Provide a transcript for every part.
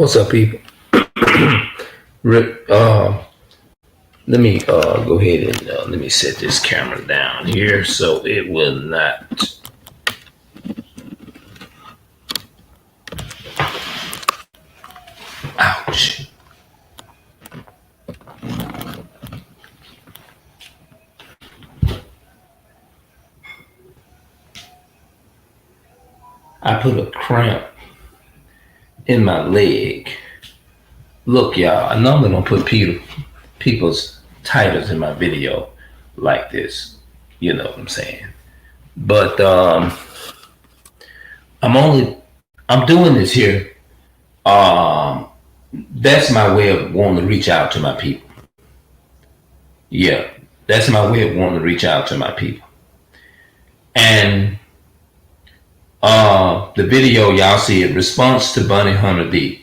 What's up, people? Rick, let me go ahead and let me set this camera down here so it will not. Ouch. I put a cramp in my leg. Look, y'all, I normally don't put people's titles in my video like this. You know what I'm saying? But I'm doing this here. That's my way of wanting to reach out to my people. Yeah, that's my way of wanting to reach out to my people. And the video, y'all see it, response to Bunny Hunter D.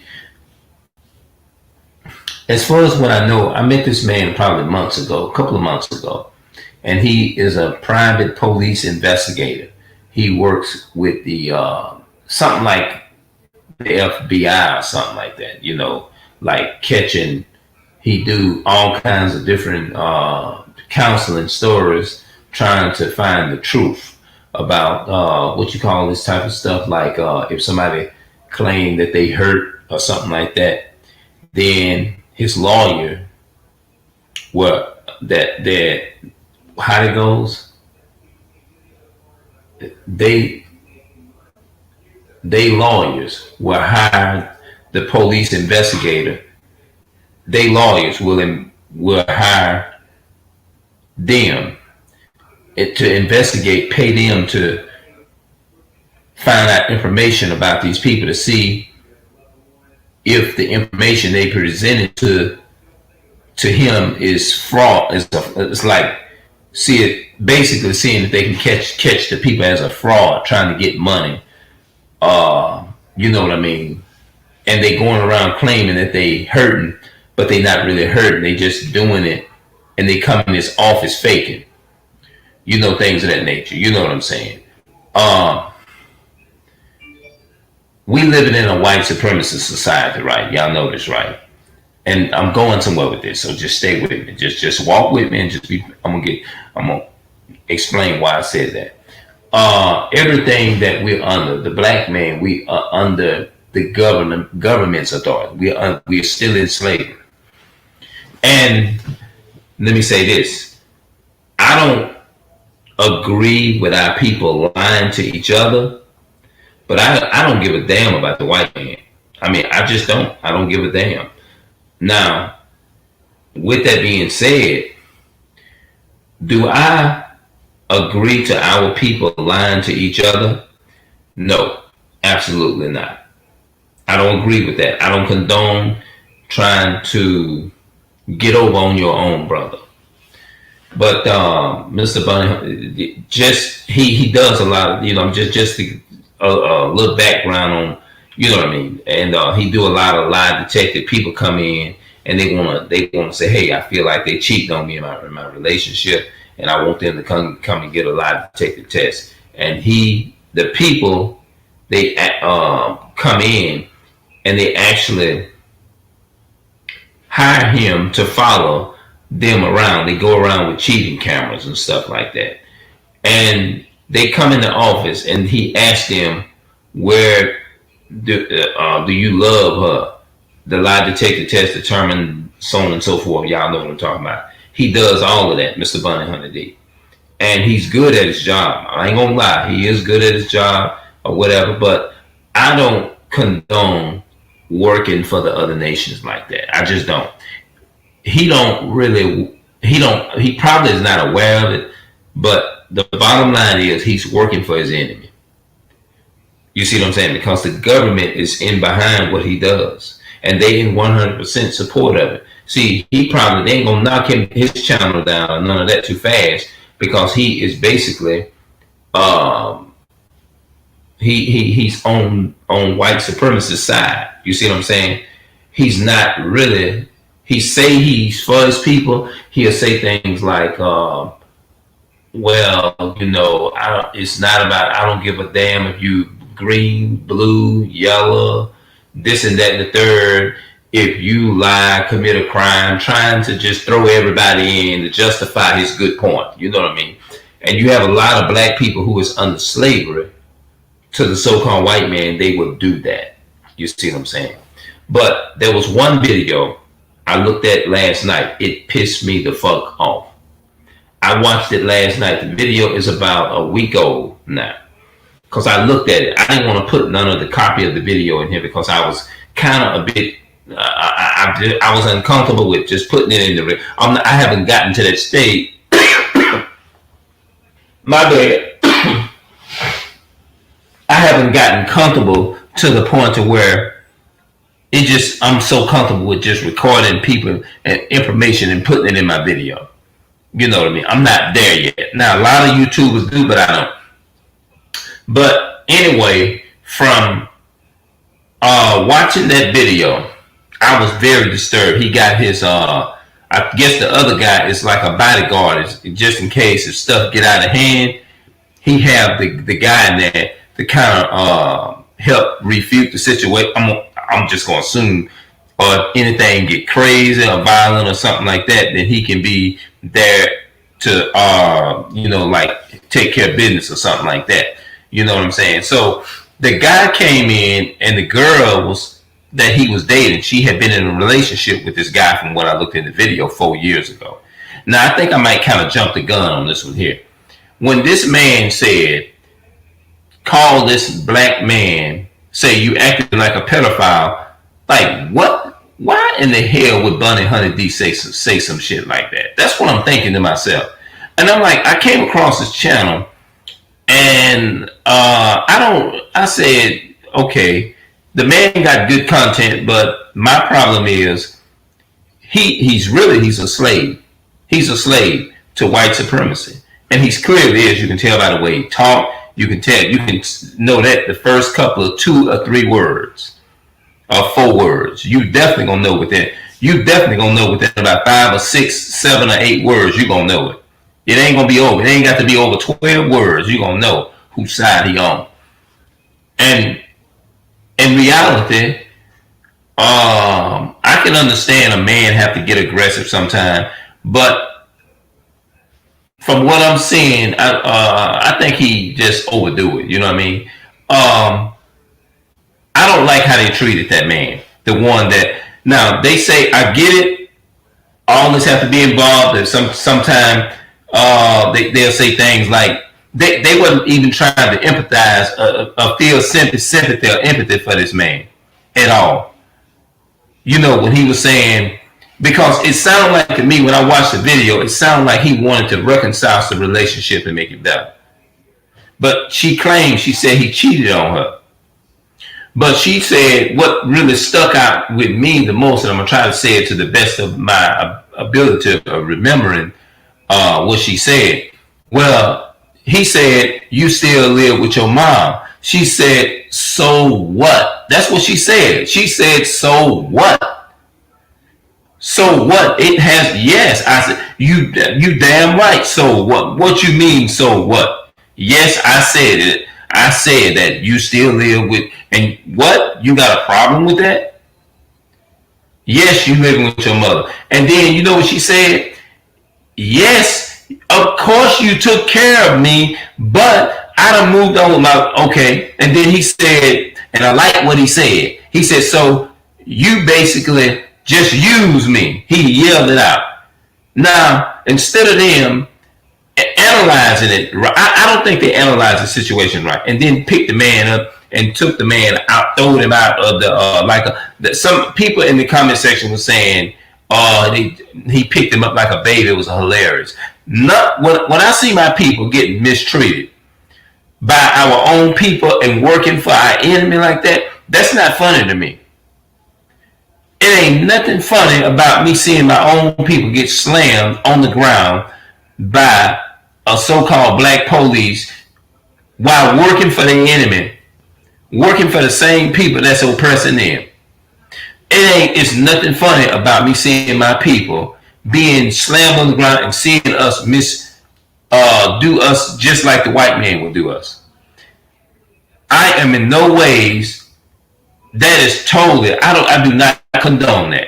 As far as what I know, I met this man probably a couple of months ago, and he is a private police investigator. He works with the something like the FBI or something like that, like catching. He do all kinds of different counseling stories, trying to find the truth about what you call this type of stuff. Like if somebody claimed that they hurt or something like that, then his lawyer, that how it goes, they lawyers will hire the police investigator. They lawyers will hire them to investigate, pay them to find out information about these people to see if the information they presented to him is fraud. It's like basically seeing if they can catch the people as a fraud, trying to get money. You know what I mean? And they going around claiming that they hurting, but they not really hurting. They just doing it, and they come in this office faking. Things of that nature. You know what I'm saying? We living in a white supremacist society, right? Y'all know this, right? And I'm going somewhere with this, so just stay with me. Just walk with me, and I'm gonna explain why I said that. Everything that we're under, the black man, we are under the government's authority. We are still in slavery. And let me say this: I don't agree with our people lying to each other, but I don't give a damn about the white man. I mean, I just don't. I don't give a damn. Now, with that being said, do I agree to our people lying to each other? No, absolutely not. I don't agree with that. I don't condone trying to get over on your own brother. But Mr. Bunny, he does a lot of, just a little background on, you know what I mean? And he do a lot of lie detected. People come in and they wanna say, hey, I feel like they cheated on me in my relationship, and I want them to come and get a lie detected test. And the people, they come in and they actually hire him to follow them around. They go around with cheating cameras and stuff like that. And they come in the office and he asks them, where do you love her? The lie detector test determined so on and so forth. Y'all know what I'm talking about. He does all of that, Mr. Bunny Hunter D. And he's good at his job. I ain't gonna lie. He is good at his job or whatever, but I don't condone working for the other nations like that. I just don't. He probably is not aware of it, but the bottom line is he's working for his enemy. You see what I'm saying? Because the government is in behind what he does, and they in 100% support of it. See, they ain't gonna knock his channel down or none of that too fast, because he is basically he's on white supremacist side. You see what I'm saying? He's not really. He say he's for his people. He'll say things like, well, it's not about, I don't give a damn if you green, blue, yellow, this and that and the third. If you lie, commit a crime, trying to just throw everybody in to justify his good point. You know what I mean? And you have a lot of black people who is under slavery to the so-called white man. They will do that. You see what I'm saying? But there was one video I looked at last night. It pissed me the fuck off. I watched it last night. The video is about a week old now. Because I looked at it. I didn't want to put none of the copy of the video in here because I was kind of a bit, I was uncomfortable with just putting it in the, I haven't gotten to that state. My bad. I haven't gotten comfortable to the point to where it just, I'm so comfortable with just recording people and information and putting it in my video. You know what I mean? I'm not there yet. Now, a lot of YouTubers do, but I don't. But anyway, from watching that video, I was very disturbed. He got his, I guess the other guy is like a bodyguard, just in case if stuff get out of hand. He have the guy in there to kind of help refute the situation. I'm just going to assume, or anything get crazy or violent or something like that, then he can be there to, like take care of business or something like that. You know what I'm saying? So the guy came in, and the girl that he was dating, she had been in a relationship with this guy from what I looked in the video 4 years ago. Now, I think I might kind of jump the gun on this one here. When this man said, call this black man, say you acted like a pedophile, like what? Why in the hell would Bunny Honey D say some shit like that? That's what I'm thinking to myself. And I'm like, I came across this channel, and I said, okay, the man got good content, but my problem is he's a slave. He's a slave to white supremacy. And he's clearly is. You can tell by the way he talk. You can know that the first couple of 2 or 3 words or 4 words. You definitely gonna know within. You definitely gonna know within about 5 or 6, 7 or 8 words. You gonna know it. It ain't gonna be over. It ain't got to be over 12 words. You gonna know whose side he on. And in reality, I can understand a man have to get aggressive sometime, but from what I'm seeing, I think he just overdo it. You know what I mean? I don't like how they treated that man. The one that, now they say, I get it. All this have to be involved. And sometime they'll say things like they wasn't even trying to empathize or feel sympathy or empathy for this man at all. You know, when he was saying, because it sounded like to me when I watched the video, it sounded like he wanted to reconcile the relationship and make it better. But she claimed, she said he cheated on her. But she said what really stuck out with me the most, and I'm going to try to say it to the best of my ability of remembering what she said. Well, he said, you still live with your mom. She said, so what? That's what she said. She said, so what? So what? It has, yes. I said, you damn right. So what? What you mean, so what? Yes, I said it. I said that you still live with, and what? You got a problem with that? Yes, you living with your mother. And then you know what she said? Yes, of course you took care of me, but I done moved on with my, okay. And then he said, and I like what he said. He said, so you basically just use me. He yelled it out. Now, instead of them analyzing it, I don't think they analyzed the situation right, and then picked the man up and took the man out, throwed him out of the some people in the comment section were saying, he picked him up like a baby. It was hilarious. Not when I see my people getting mistreated by our own people and working for our enemy like that, that's not funny to me. It ain't nothing funny about me seeing my own people get slammed on the ground by a so-called black police while working for the enemy, working for the same people that's oppressing them. It's nothing funny about me seeing my people being slammed on the ground and seeing us do us just like the white man will do us. I am in no ways That is totally. I do not condone that.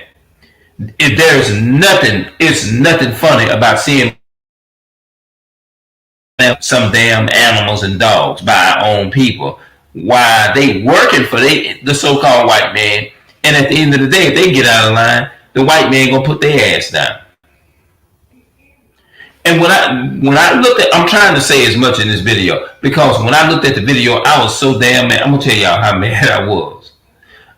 If there's nothing, it's nothing funny about seeing some damn animals and dogs by our own people. Why they working for the so-called white man, and at the end of the day, if they get out of line, the white man gonna put their ass down. And when I looked at, I'm trying to say as much in this video because when I looked at the video, I was so damn mad. I'm gonna tell y'all how mad I was.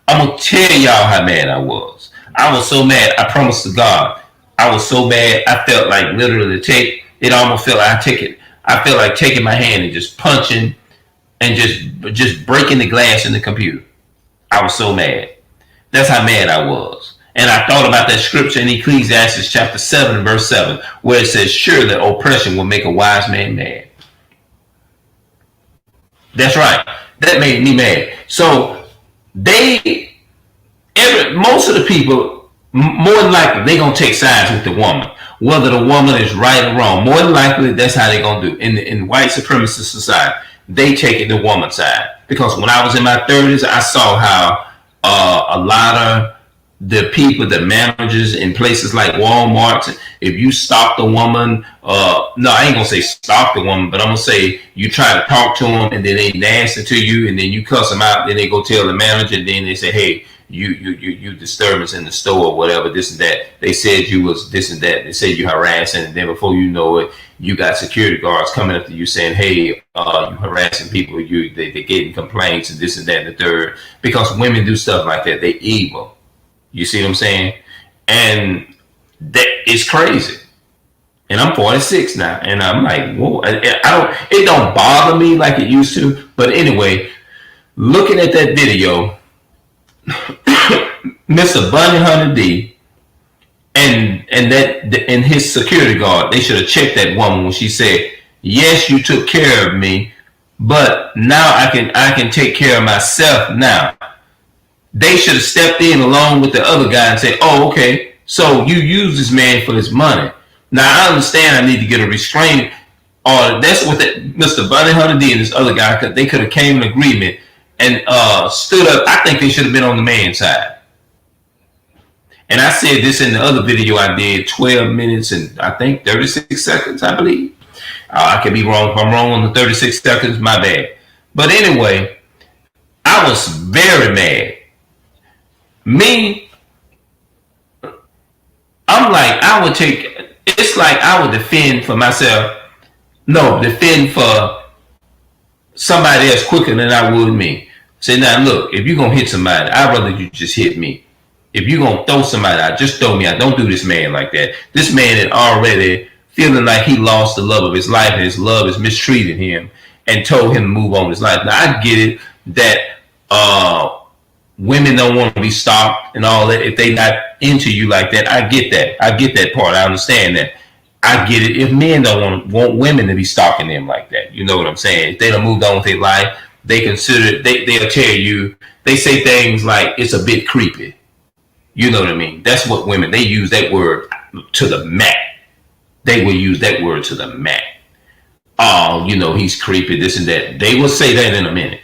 I'm gonna tell y'all how mad I was. I was so mad. I promise to God, I was so mad. I felt like literally take. It almost felt like I felt like taking my hand and just punching and just breaking the glass in the computer. I was so mad. That's how mad I was. And I thought about that scripture in Ecclesiastes chapter 7, verse 7, where it says, surely oppression will make a wise man mad. That's right. That made me mad. So most of the people, more than likely, they're going to take sides with the woman. Whether the woman is right or wrong, more than likely, that's how they're going to do. In white supremacist society, they take it the woman's side. Because when I was in my 30s, I saw how a lot of the people, the managers in places like Walmart, if you stalk the woman, no, I ain't gonna say stalk the woman, but I'm gonna say you try to talk to them and then they nasty to you and then you cuss them out, then they go tell the manager, and then they say, hey, you disturbance in the store or whatever, this and that. They said you was this and that. They said you harassing, and then before you know it, you got security guards coming up to you saying, hey, you harassing people, they getting complaints and this and that and the third. Because women do stuff like that. They evil. You see what I'm saying? And that is crazy. And I'm 46 now, and I'm like, whoa! It don't bother me like it used to. But anyway, looking at that video, Mr. Bunny Hunter D and his security guard, they should have checked that woman when she said, yes, you took care of me, but now I can take care of myself now. They should have stepped in along with the other guy and said, oh, okay, so you use this man for his money. Now, I understand I need to get a restraining order. That's what Mr. Bunny Hunter D and this other guy, they could have came in agreement and stood up. I think they should have been on the man's side. And I said this in the other video I did, 12 minutes and I think 36 seconds, I believe. I could be wrong. If I'm wrong on the 36 seconds, my bad. But anyway, I was very mad. Me, I'm like, it's like I would defend for myself. No, defend for somebody else quicker than I would me. Say, now look, if you're going to hit somebody, I'd rather you just hit me. If you're going to throw somebody out, just throw me out. Don't do this man like that. This man is already feeling like he lost the love of his life and his love is mistreating him and told him to move on with his life. Now, I get it that women don't want to be stalked and all that. If they not into you like that, I get that. I get that part. I understand that. I get it. If men don't want women to be stalking them like that, you know what I'm saying? If they don't move on with their life, they consider it, they'll tell you, they say things like it's a bit creepy. You know what I mean? That's what women, they use that word to the max. They will use that word to the max. Oh, you know, he's creepy, this and that. They will say that in a minute.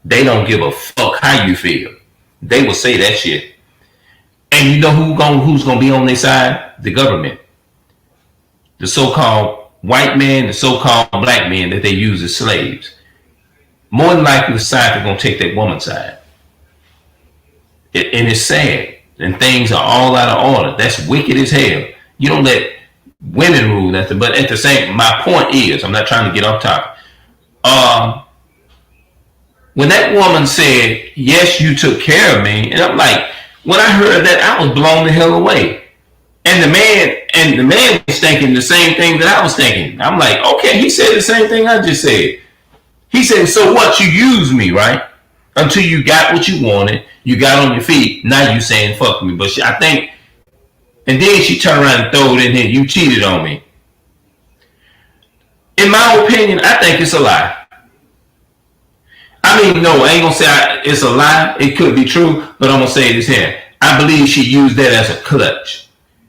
They don't give a fuck how you feel. They will say that shit. And you know who's gonna be on their side? The government. The so-called white man, the so-called black man that they use as slaves. More than likely, the side is gonna take that woman's side. And it's sad. And things are all out of order. That's wicked as hell. You don't let women rule nothing. But at the same, my point is, I'm not trying to get off topic. When that woman said, yes, you took care of me, and I'm like, when I heard that, I was blown the hell away. And the man was thinking the same thing that I was thinking. I'm like, okay, he said the same thing I just said. He said, so what? You used me, right? Until you got what you wanted, you got on your feet. Now you saying fuck me, but I think, and then she turned around and threw it in here. You cheated on me. In my opinion, I think it's a lie. I mean, no, I ain't gonna say it's a lie. It could be true, but I'm gonna say this here. I believe she used that as a clutch,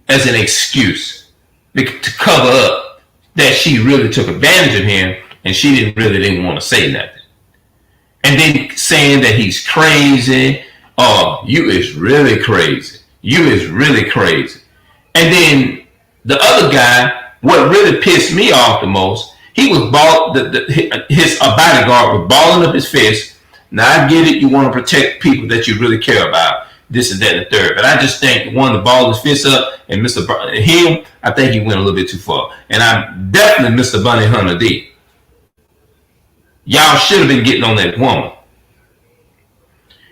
as an excuse to cover up that she really took advantage of him, and she didn't want to say nothing. And then saying that he's crazy. Oh, you is really crazy. You is really crazy. And then the other guy, what really pissed me off the most, he was his bodyguard was balling up his fist. Now I get it, you want to protect people that you really care about, this and that and the third. But I just think the one to ball his fist up and him, I think he went a little bit too far. And I'm definitely Mr. Bunny Hunter D. Y'all should have been getting on that woman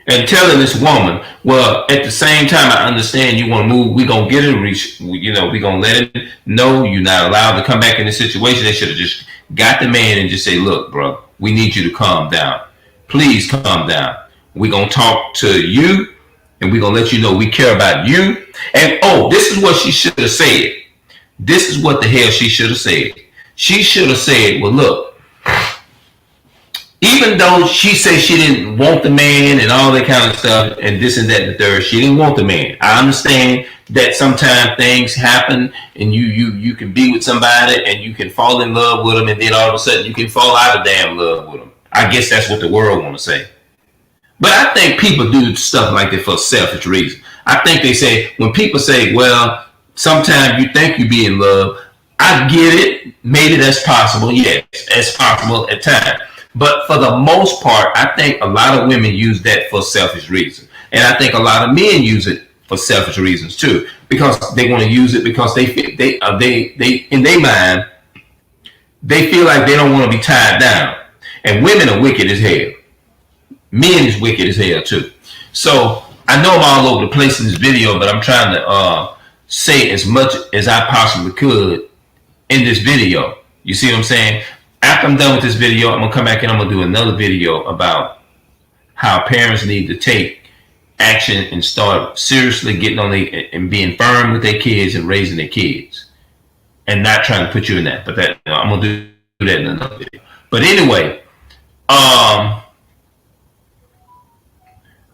and telling this woman, well, at the same time, I understand you want to move. We're going to get it, we're going to let it know you're not allowed to come back in this situation. They should have just got the man and just say, look, bro, we need you to calm down. Please calm down. We're going to talk to you, and we're going to let you know we care about you. And, oh, this is what she should have said. This is what the hell she should have said. She should have said, well, look, even though she said she didn't want the man and all that kind of stuff and this and that and the third, she didn't want the man. I understand that sometimes things happen and you can be with somebody and you can fall in love with them and then all of a sudden you can fall out of damn love with them. I guess that's what the world want to say. But I think people do stuff like that for selfish reasons. I think they say, when people say, well, sometimes you think you be in love, I get it. Maybe that's possible. Yes, it's possible at times. But for the most part, I think a lot of women use that for selfish reasons. And I think a lot of men use it for selfish reasons too. Because they want to use it because they in their mind, they feel like they don't want to be tied down. And women are wicked as hell. Men is wicked as hell too. So I know I'm all over the place in this video, but I'm trying to say as much as I possibly could in this video. You see what I'm saying? After I'm done with this video, I'm going to come back and I'm going to do another video about how parents need to take action and start seriously getting on and being firm with their kids and raising their kids and not trying to put you in that. But that I'm going to do that in another video. But anyway,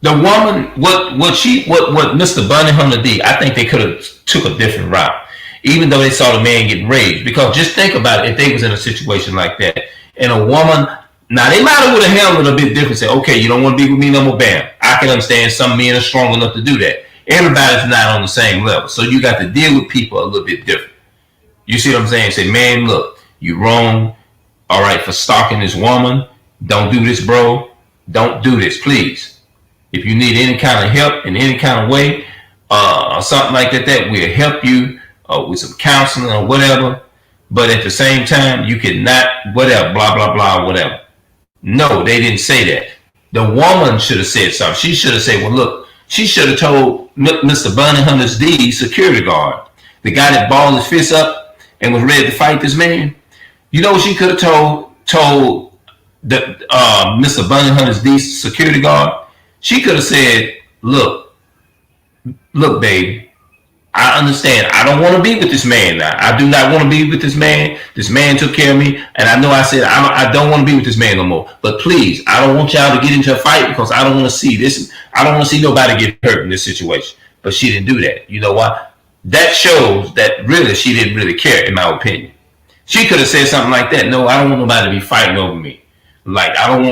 the woman, what Mr. Bunny Hunter D, I think they could have took a different route. Even though they saw the man get raged. Because just think about it, if they was in a situation like that, and a woman, now they might have would have handled it a bit different, say, okay, you don't want to be with me no more, bam. I can understand some men are strong enough to do that. Everybody's not on the same level. So you got to deal with people a little bit different. You see what I'm saying? Say, man, look, you wrong, all right, for stalking this woman. Don't do this, bro. Don't do this, please. If you need any kind of help in any kind of way, or something like that, we'll help you. With some counseling or whatever, but at the same time, you cannot, whatever, blah, blah, blah, whatever. No, they didn't say that. The woman should have said something. She should have said, well, look, she should have told Mr. Bunny Hunter's D, security guard, the guy that balled his fist up and was ready to fight this man. You know what she could have told the Mr. Bunny Hunter's D, security guard? She could have said, look, baby, I understand. I don't want to be with this man now. I do not want to be with this man. This man took care of me. And I know I said I don't want to be with this man no more. But please, I don't want y'all to get into a fight because I don't want to see this. I don't want to see nobody get hurt in this situation. But she didn't do that. You know why? That shows that really she didn't really care, in my opinion. She could have said something like that. No, I don't want nobody to be fighting over me. Like, I don't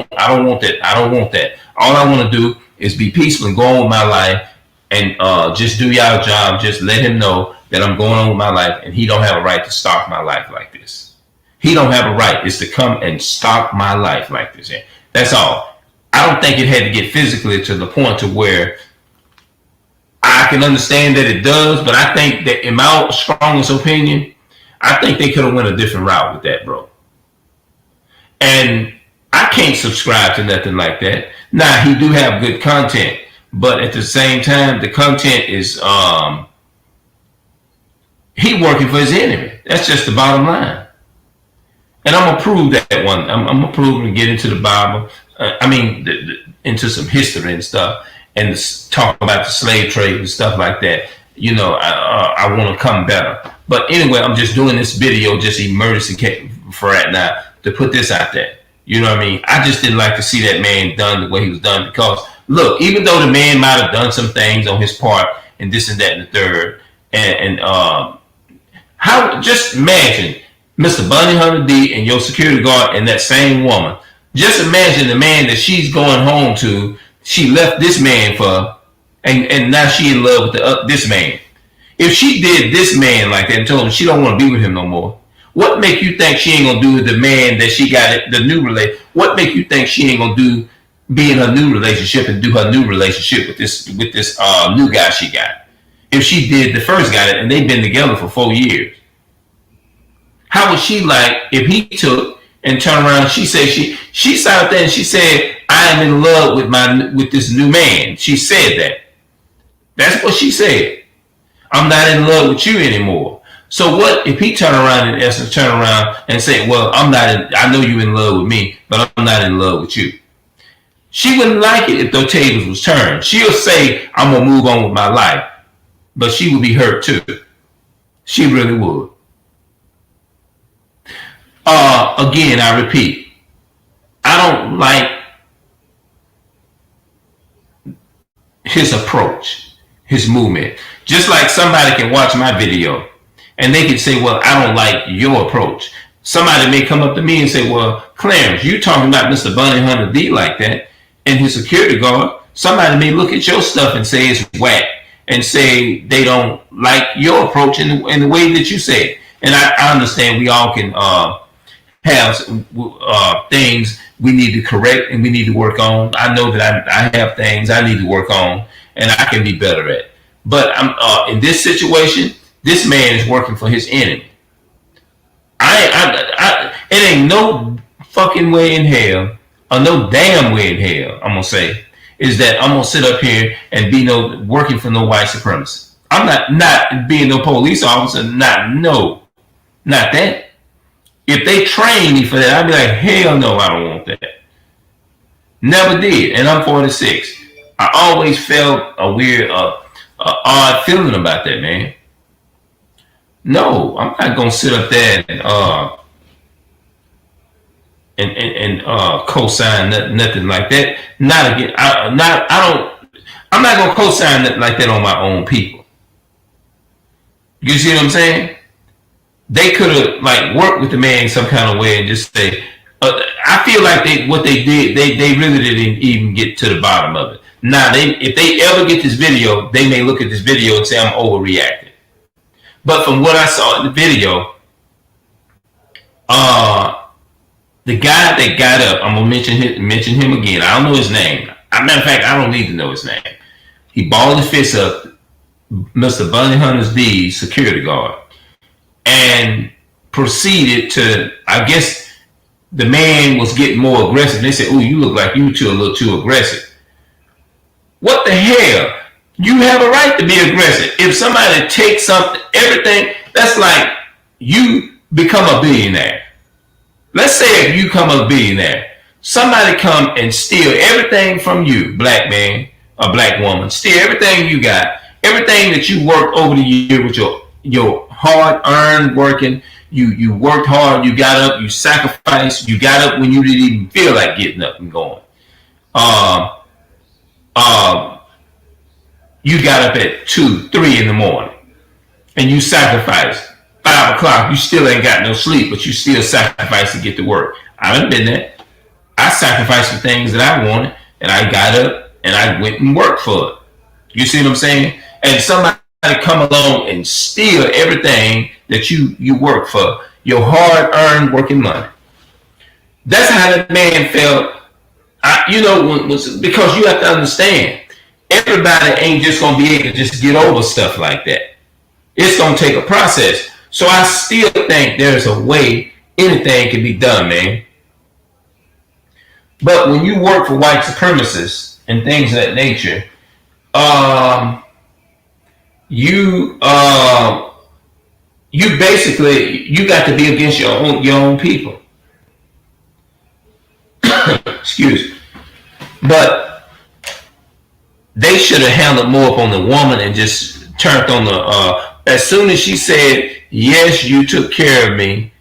want that. I don't want that. All I want to do is be peaceful and go on with my life. And just do y'all job. Just let him know that I'm going on with my life, and he don't have a right to stalk my life like this. He don't have a right is to come and stalk my life like this. That's all. I don't think it had to get physically to the point to where I can understand that it does, but I think that in my strongest opinion, I think they could have went a different route with that, bro. And I can't subscribe to nothing like that. Now, he do have good content. But at the same time, the content is he working for his enemy. That's just the bottom line. And I'm gonna prove that one. I'm gonna prove and get into the Bible. Into some history and stuff, and talk about the slave trade and stuff like that. You know, I want to come better. But anyway, I'm just doing this video, just emergency for right now to put this out there. You know what I mean? I just didn't like to see that man done the way he was done because. Look, even though the man might have done some things on his part and this and that and the third, and how just imagine Mr. Bunny Hunter D and your security guard and that same woman Just imagine the man that she's going home to. She left this man for, and now she in love with this man. If she did this man like that and told him she don't want to be with him no more, what make you think she ain't gonna do with the man that she got the new relation? What make you think she ain't gonna do be in her new relationship and do her new relationship with this new guy she got? If she did the first guy and they've been together for 4 years, how would she like if he took and turned around? She said she sat there and she said, "I am in love with this new man." She said that. That's what she said. I'm not in love with you anymore. So what if he turn around in essence, turn around and say, well, I know you're in love with me, but I'm not in love with you. She wouldn't like it if those tables was turned. She'll say, I'm going to move on with my life. But she would be hurt too. She really would. Again, I repeat, I don't like his approach, his movement. Just like somebody can watch my video and they can say, well, I don't like your approach. Somebody may come up to me and say, well, Clarence, you talking about Mr. Bunny Hunter D like that and his security guard. Somebody may look at your stuff and say it's whack and say they don't like your approach in the way that you say it. And I understand we all can have things we need to correct and we need to work on. I know that I have things I need to work on and I can be better at. But I'm in this situation, this man is working for his enemy. It ain't no fucking way in hell, or no damn way in hell, I'm gonna say, is that I'm gonna sit up here and be working for no white supremacist. I'm not being no police officer, not that. If they train me for that, I'd be like, hell no, I don't want that. Never did, and I'm 46. I always felt a weird, odd feeling about that, man. No, I'm not gonna sit up there and co-sign nothing like that. Not again. I'm not gonna co-sign nothing like that on my own people. You see what I'm saying? They could have like worked with the man in some kind of way and just say. I feel like what they did, they really didn't even get to the bottom of it. Now, if they ever get this video, they may look at this video and say I'm overreacting. But from what I saw in the video, the guy that got up, I'm gonna mention him again. I don't know his name. As a matter of fact, I don't need to know his name. He balled his fist up, Mr. Bunny Hunter's D security guard, and proceeded to. I guess the man was getting more aggressive. They said, "Oh, you look like you a little too aggressive." What the hell? You have a right to be aggressive. If somebody takes something, everything, that's like you become a billionaire. Let's say if you become a billionaire, somebody come and steal everything from you, black man or black woman, steal everything you got, everything that you worked over the year with your hard-earned working, you worked hard, you got up, you sacrificed, you got up when you didn't even feel like getting up and going. You got up at 2, 3 in the morning and you sacrificed. 5 o'clock, you still ain't got no sleep, but you still sacrificed to get to work. I done been there. I sacrificed the things that I wanted and I got up and I went and worked for it. You see what I'm saying? And somebody come along and steal everything that you work for, your hard-earned working money. That's how that man felt. Because you have to understand, everybody ain't just going to be able to just get over stuff like that. It's going to take a process. So I still think there's a way anything can be done, man. But when you work for white supremacists and things of that nature, you basically, you got to be against your own people. Excuse me. But they should have handled more up on the woman and just turned on the as soon as she said, yes, you took care of me,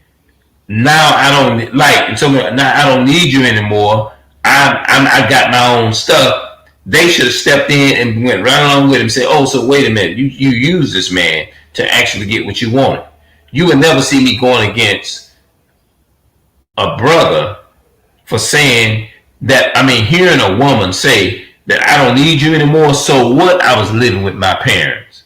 now I don't now I don't need you anymore, I got my own stuff. They should have stepped in and went right along with him and said, oh, so wait a minute, you use this man to actually get what you wanted. You would never see me going against a brother for saying that. I mean, hearing a woman say that I don't need you anymore. So what? I was living with my parents.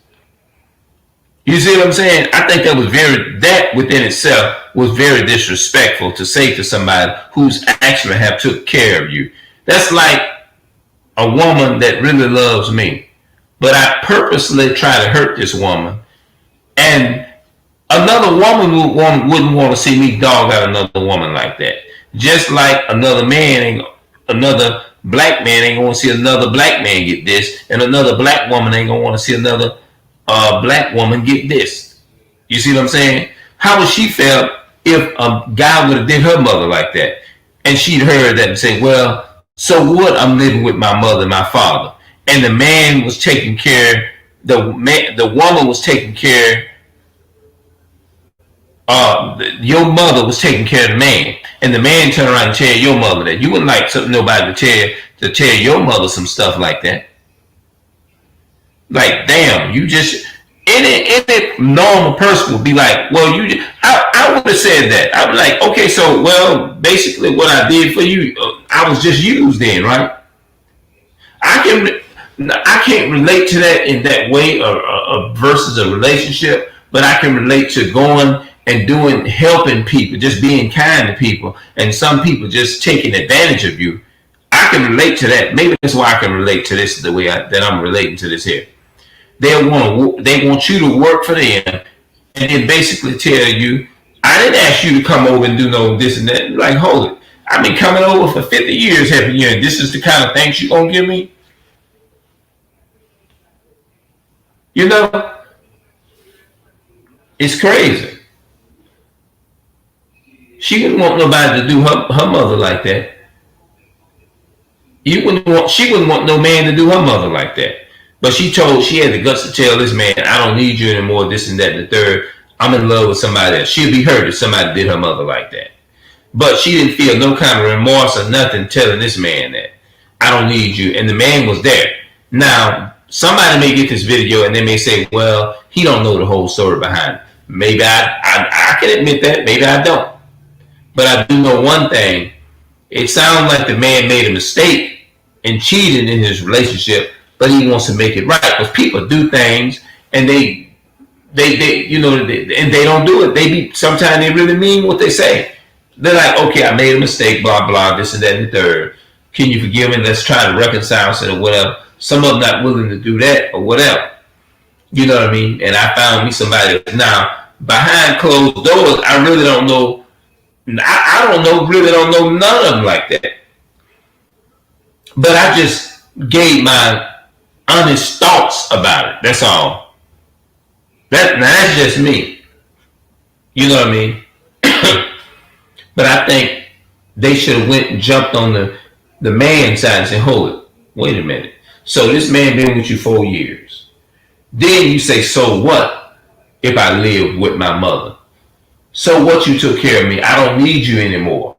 You see what I'm saying? I think that within itself was very disrespectful to say to somebody who's actually have took care of you. That's like a woman that really loves me, but I purposely try to hurt this woman, and another woman wouldn't want to see me dog out another woman like that. Just like another black man ain't gonna see another black man get this, and another black woman ain't gonna want to see another black woman get this. You see what I'm saying? How would she feel if a guy would have did her mother like that, and she'd heard that and say, "Well, so what? I'm living with my mother and my father, and the man was taking care. The woman was taking care. Your mother was taking care of the man, and the man turned around and tell your mother that. You wouldn't like nobody to tell your mother some stuff like that. Like, damn, you just any normal person would be like, well, I would have said that. I was like, okay, so well, basically, what I did for you, I was just used then, right? I can't relate to that in that way, or versus a relationship, but I can relate to going and doing, helping people, just being kind to people, and some people just taking advantage of you. I can relate to that. Maybe that's why I can relate to this the way that I'm relating to this here. They want you to work for them, and then basically tell you, I didn't ask you to come over and do no this and that. Like, hold it. I've been coming over for 50 years helping you, and this is the kind of things you gonna give me? You know, it's crazy. She wouldn't want nobody to do her mother like that. She wouldn't want no man to do her mother like that. But she had the guts to tell this man, I don't need you anymore, this and that and the third. I'm in love with somebody else. She'd be hurt if somebody did her mother like that. But she didn't feel no kind of remorse or nothing telling this man that I don't need you. And the man was there. Now, somebody may get this video and they may say, well, he don't know the whole story behind it. Maybe I can admit that. Maybe I don't. But I do know one thing. It sounds like the man made a mistake and cheated in his relationship, but he wants to make it right. Because people do things and they and they don't do it. Sometimes they really mean what they say. They're like, okay, I made a mistake, blah, blah, this and that and the third. Can you forgive me? Let's try to reconcile it or whatever. Some of them not willing to do that or whatever. You know what I mean? And I found me somebody. Now, behind closed doors, I really don't know. Really don't know none of them like that. But I just gave my honest thoughts about it. That's all. That's just me. You know what I mean? But I think they should have went and jumped on the man's side and said, hold it, wait a minute. So this man been with you 4 years. Then you say, so what if I live with my mother? So what, you took care of me? I don't need you anymore.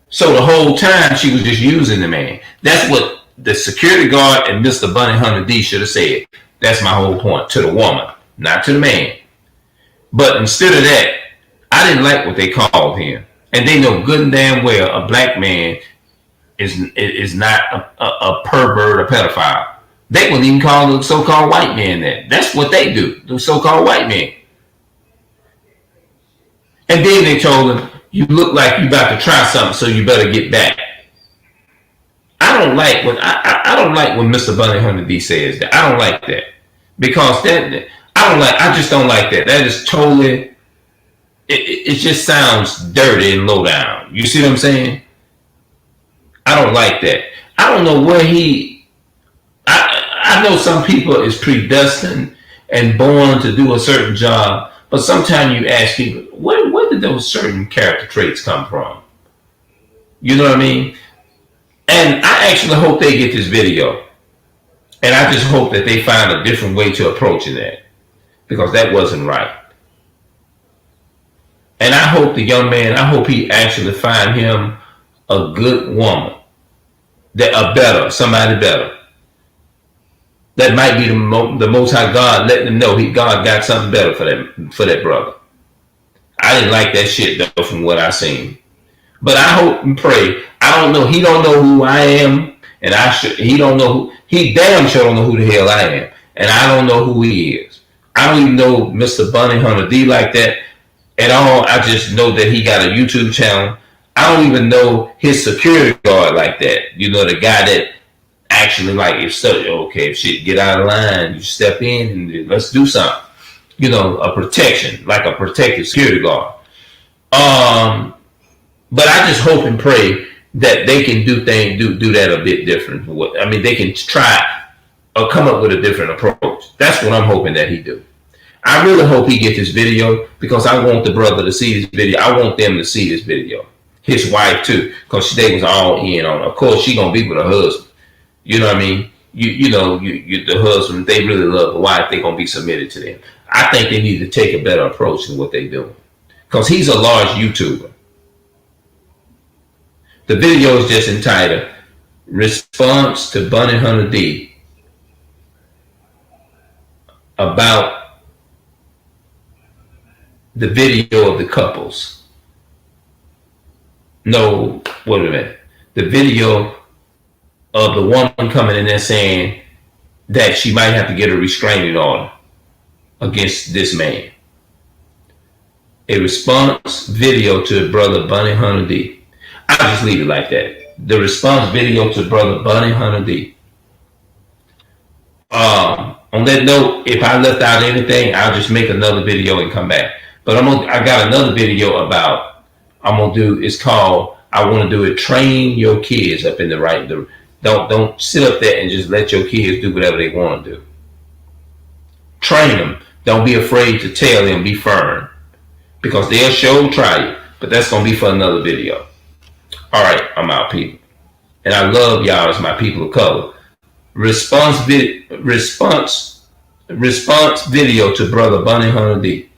So the whole time she was just using the man. That's what the security guard and Mr. Bunny Hunter D should have said. That's my whole point, to the woman, not to the man. But instead of that, I didn't like what they called him. And they know good and damn well a black man is not a pervert or pedophile. They wouldn't even call the so-called white man that. That's what they do, the so-called white man. And then they told him, you look like you about to try something, so you better get back. I don't like when Mr. Bunny Hunter D says that. I don't like that. Because I just don't like that. That is totally, it just sounds dirty and low down. You see what I'm saying? I don't like that. I don't know where I know some people is predestined and born to do a certain job. But sometimes you ask people, where did those certain character traits come from? You know what I mean? And I actually hope they get this video. And I just hope that they find a different way to approaching that. Because that wasn't right. And I hope the young man, I hope he actually find him a good woman. Somebody better. That might be the Most High God letting them know God got something better for that brother. I didn't like that shit though from what I seen. But I hope and pray. I don't know. He don't know who I am, and I should. He don't know who. He damn sure don't know who the hell I am, and I don't know who he is. I don't even know Mr. Bunny Hunter D like that at all. I just know that he got a YouTube channel. I don't even know his security guard like that. You know, the guy that actually like if so okay, if shit get out of line, you step in and let's do something. You know, a protection, like a protective security guard. But I just hope and pray that they can do that a bit different. I mean, they can try or come up with a different approach. That's what I'm hoping that he do. I really hope he get this video because I want the brother to see this video. I want them to see this video. His wife too, because they was all in on it. Of course, she gonna be with her husband. You know what I mean? You know, the husband, they really love the wife, they gonna be submitted to them. I think they need to take a better approach than what they doing. Because he's a large YouTuber. The video is just entitled Response to Bunny Hunter D about the video of the couples. No, wait a minute. The video of the woman coming in there saying that she might have to get a restraining order against this man. A response video to brother Bunny Hunter D. I'll just leave it like that. The response video to brother Bunny Hunter D. On that note, if I left out anything, I'll just make another video and come back. But I got another video about it's called I want to do it. Train your kids up in the right. Don't sit up there and just let your kids do whatever they want to do. Train them. Don't be afraid to tell them. Be firm, because they'll sure try you. But that's gonna be for another video. All right, I'm out, people, and I love y'all as my people of color. Response video to brother Bunny Hunter D.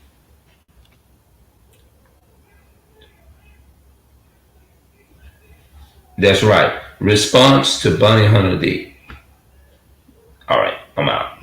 That's right. Response to Bunny Hunter D. All right, I'm out.